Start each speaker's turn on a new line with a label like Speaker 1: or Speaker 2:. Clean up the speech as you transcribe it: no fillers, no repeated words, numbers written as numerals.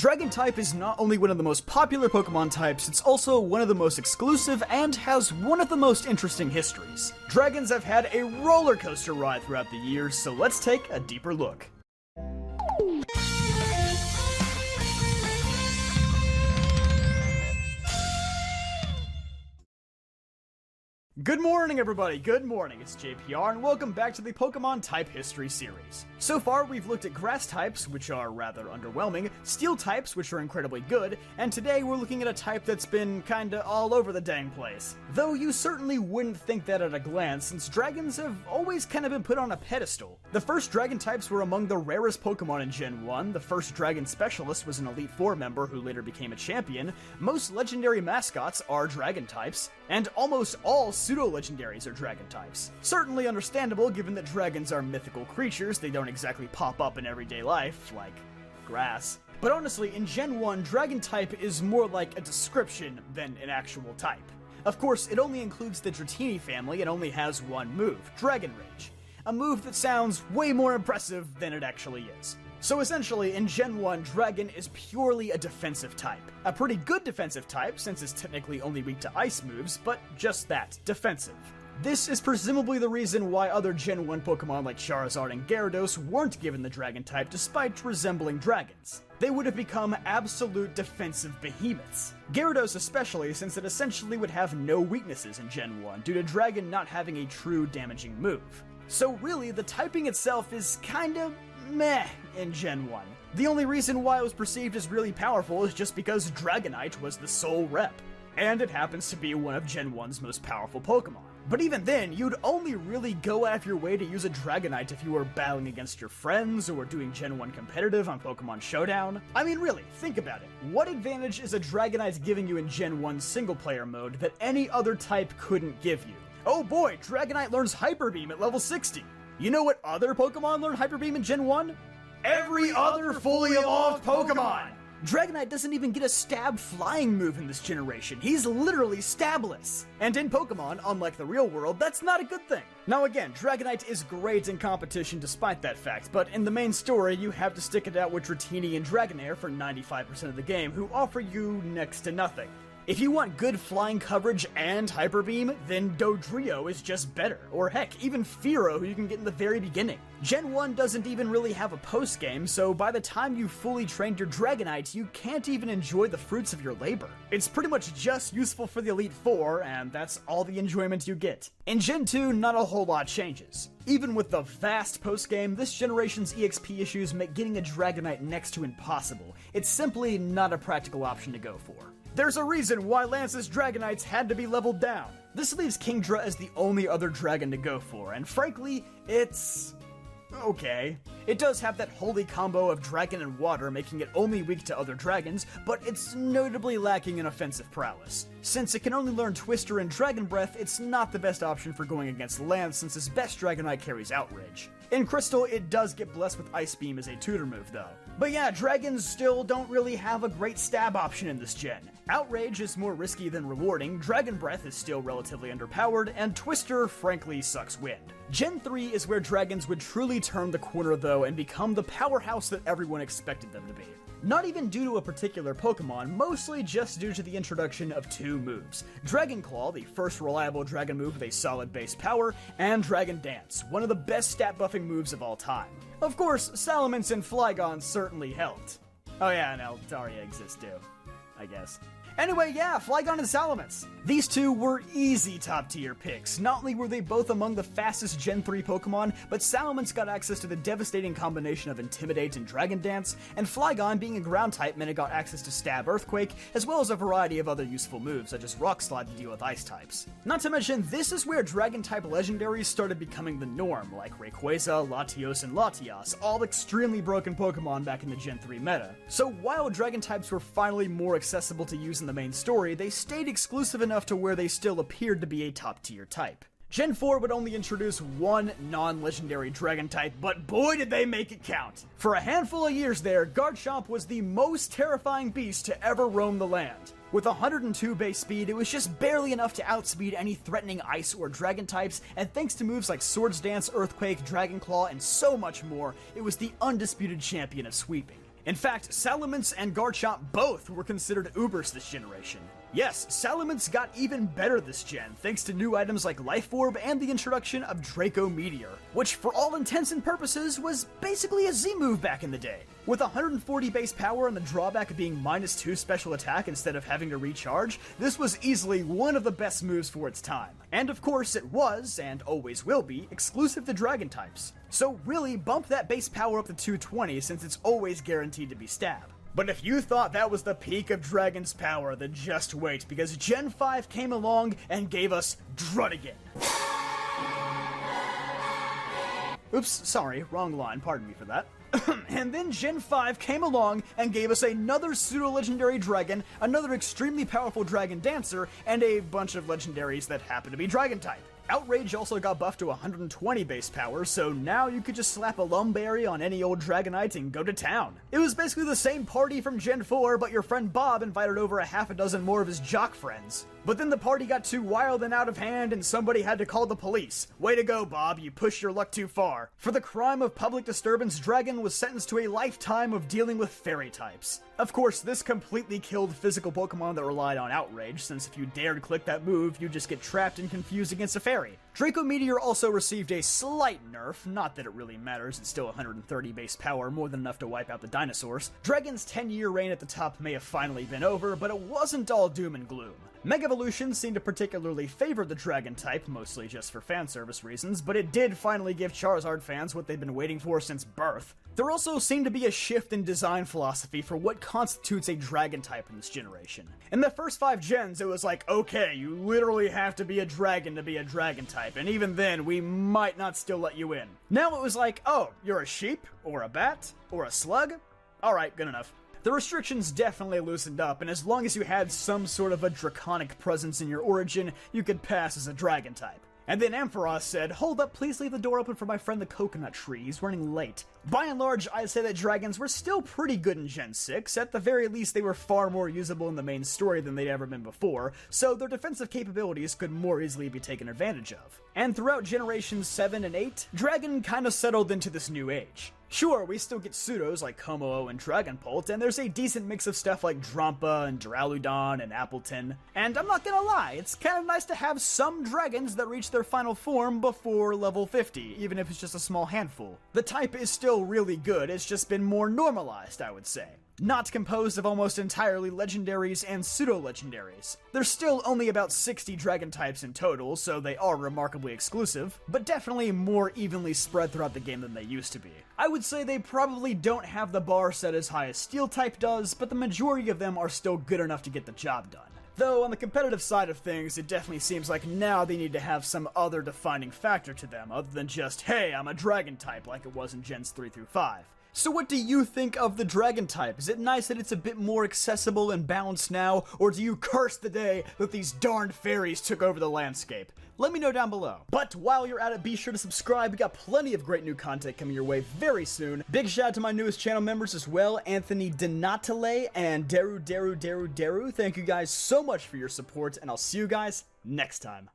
Speaker 1: Dragon-type is not only one of the most popular Pokemon types, it's also one of the most exclusive and has one of the most interesting histories. Dragons have had a roller coaster ride throughout the years, so let's take a deeper look. Good morning, everybody. Good morning. It's JPR, and welcome back to the Pokemon Type History series. So far, we've looked at grass types, which are rather underwhelming, steel types, which are incredibly good, and today we're looking at a type that's been kinda all over the dang place. Though you certainly wouldn't think that at a glance, since dragons have always kind of been put on a pedestal. The first dragon types were among the rarest Pokemon in Gen 1, the first dragon specialist was an Elite Four member who later became a champion, most legendary mascots are dragon types, and almost all pseudo-legendaries are dragon types. Certainly understandable given that dragons are mythical creatures, they don't exactly pop up in everyday life, like grass. But honestly, in Gen 1, dragon type is more like a description than an actual type. Of course, it only includes the Dratini family and only has one move, Dragon Rage. A move that sounds way more impressive than it actually is. So essentially, in Gen 1, Dragon is purely a defensive type. A pretty good defensive type, since it's technically only weak to ice moves, but just that, defensive. This is presumably the reason why other Gen 1 Pokemon like Charizard and Gyarados weren't given the Dragon type despite resembling dragons. They would have become absolute defensive behemoths. Gyarados especially, since it essentially would have no weaknesses in Gen 1 due to Dragon not having a true damaging move. So really, the typing itself is kinda meh in Gen 1. The only reason why it was perceived as really powerful is just because Dragonite was the sole rep. And it happens to be one of Gen 1's most powerful Pokemon. But even then, you'd only really go out of your way to use a Dragonite if you were battling against your friends or were doing Gen 1 competitive on Pokemon Showdown. I mean really, think about it. What advantage is a Dragonite giving you in Gen 1 single player mode that any other type couldn't give you? Oh boy, Dragonite learns Hyper Beam at level 60. You know what other Pokemon learn Hyper Beam in Gen 1? Every other fully evolved Pokemon! Dragonite doesn't even get a stab flying move in this generation. He's literally stabless. And in Pokemon, unlike the real world, that's not a good thing. Now again, Dragonite is great in competition despite that fact, but in the main story, you have to stick it out with Dratini and Dragonair for 95% of the game, who offer you next to nothing. If you want good flying coverage and Hyper Beam, then Dodrio is just better, or heck, even Fearow who you can get in the very beginning. Gen 1 doesn't even really have a post-game, so by the time you've fully trained your Dragonite, you can't even enjoy the fruits of your labor. It's pretty much just useful for the Elite Four, and that's all the enjoyment you get. In Gen 2, not a whole lot changes. Even with the vast post-game, this generation's EXP issues make getting a Dragonite next to impossible. It's simply not a practical option to go for. There's a reason why Lance's Dragonites had to be leveled down. This leaves Kingdra as the only other dragon to go for, and frankly, it's okay. It does have that holy combo of dragon and water, making it only weak to other dragons, but it's notably lacking in offensive prowess. Since it can only learn Twister and Dragon Breath, it's not the best option for going against Lance since his best Dragonite carries Outrage. In Crystal, it does get blessed with Ice Beam as a tutor move though. But yeah, dragons still don't really have a great stab option in this gen. Outrage is more risky than rewarding, Dragon Breath is still relatively underpowered, and Twister frankly sucks wind. Gen 3 is where dragons would truly turn the corner though and become the powerhouse that everyone expected them to be. Not even due to a particular Pokemon, mostly just due to the introduction of two moves. Dragon Claw, the first reliable dragon move with a solid base power, and Dragon Dance, one of the best stat buffing moves of all time. Of course, Salamence and Flygon certainly helped. Oh yeah, and Altaria exists too, I guess. Anyway, yeah, Flygon and Salamence. These two were easy top tier picks. Not only were they both among the fastest Gen 3 Pokemon, but Salamence got access to the devastating combination of Intimidate and Dragon Dance, and Flygon being a ground type meant it got access to Stab Earthquake, as well as a variety of other useful moves, such as Rock Slide to deal with ice types. Not to mention, this is where Dragon type legendaries started becoming the norm, like Rayquaza, Latios, and Latias, all extremely broken Pokemon back in the Gen 3 meta. So while Dragon types were finally more accessible to use in the main story, they stayed exclusive enough to where they still appeared to be a top tier type. Gen 4 would only introduce one non-legendary dragon type, but boy did they make it count! For a handful of years there, Garchomp was the most terrifying beast to ever roam the land. With 102 base speed, it was just barely enough to outspeed any threatening ice or dragon types, and thanks to moves like Swords Dance, Earthquake, Dragon Claw, and so much more, it was the undisputed champion of sweeping. In fact, Salamence and Garchomp both were considered Ubers this generation. Yes, Salamence got even better this gen, thanks to new items like Life Orb and the introduction of Draco Meteor, which for all intents and purposes was basically a Z-move back in the day. With 140 base power and the drawback of being -2 special attack instead of having to recharge, this was easily one of the best moves for its time. And of course it was, and always will be, exclusive to Dragon types. So really bump that base power up to 220 since it's always guaranteed to be stab. But if you thought that was the peak of Dragon's power, then just wait, because Gen 5 came along and gave us Druddigan. Oops, sorry, wrong line, pardon me for that. And then Gen 5 came along and gave us another pseudo-legendary dragon, another extremely powerful dragon dancer, and a bunch of legendaries that happen to be dragon type. Outrage also got buffed to 120 base power, so now you could just slap a Lumberry on any old Dragonite and go to town. It was basically the same party from Gen 4, but your friend Bob invited over a half a dozen more of his jock friends. But then the party got too wild and out of hand, and somebody had to call the police. Way to go, Bob, you pushed your luck too far. For the crime of public disturbance, Dragon was sentenced to a lifetime of dealing with fairy types. Of course, this completely killed physical Pokemon that relied on Outrage, since if you dared click that move, you'd just get trapped and confused against a fairy. Draco Meteor also received a slight nerf, not that it really matters, it's still 130 base power, more than enough to wipe out the dinosaurs. Dragon's 10-year reign at the top may have finally been over, but it wasn't all doom and gloom. Mega Evolution seemed to particularly favor the Dragon type, mostly just for fan service reasons, but it did finally give Charizard fans what they've been waiting for since birth. There also seemed to be a shift in design philosophy for what constitutes a Dragon type in this generation. In the first 5 gens, it was like, okay, you literally have to be a dragon to be a Dragon type, and even then, we might not still let you in. Now it was like, oh, you're a sheep, or a bat, or a slug? Alright, good enough. The restrictions definitely loosened up, and as long as you had some sort of a draconic presence in your origin, you could pass as a dragon type. And then Ampharos said, hold up, please leave the door open for my friend the coconut tree, he's running late. By and large, I'd say that dragons were still pretty good in Gen 6, at the very least they were far more usable in the main story than they'd ever been before, so their defensive capabilities could more easily be taken advantage of. And throughout generations 7 and 8, Dragon kinda settled into this new age. Sure, we still get pseudos like Kommo-o and Dragapult, and there's a decent mix of stuff like Drampa and Duraludon and Appleton. And I'm not gonna lie, it's kind of nice to have some dragons that reach their final form before level 50, even if it's just a small handful. The type is still really good, it's just been more normalized, I would say. Not composed of almost entirely legendaries and pseudo-legendaries. There's still only about 60 dragon types in total, so they are remarkably exclusive, but definitely more evenly spread throughout the game than they used to be. I would say they probably don't have the bar set as high as Steel type does, but the majority of them are still good enough to get the job done. Though, on the competitive side of things, it definitely seems like now they need to have some other defining factor to them, other than just, hey, I'm a dragon type, like it was in Gens 3 through 5. So what do you think of the dragon type? Is it nice that it's a bit more accessible and balanced now, or do you curse the day that these darned fairies took over the landscape? Let me know down below. But while you're at it, be sure to subscribe. We got plenty of great new content coming your way very soon. Big shout out to my newest channel members as well, Anthony Donatale and Deru. Thank you guys so much for your support, and I'll see you guys next time.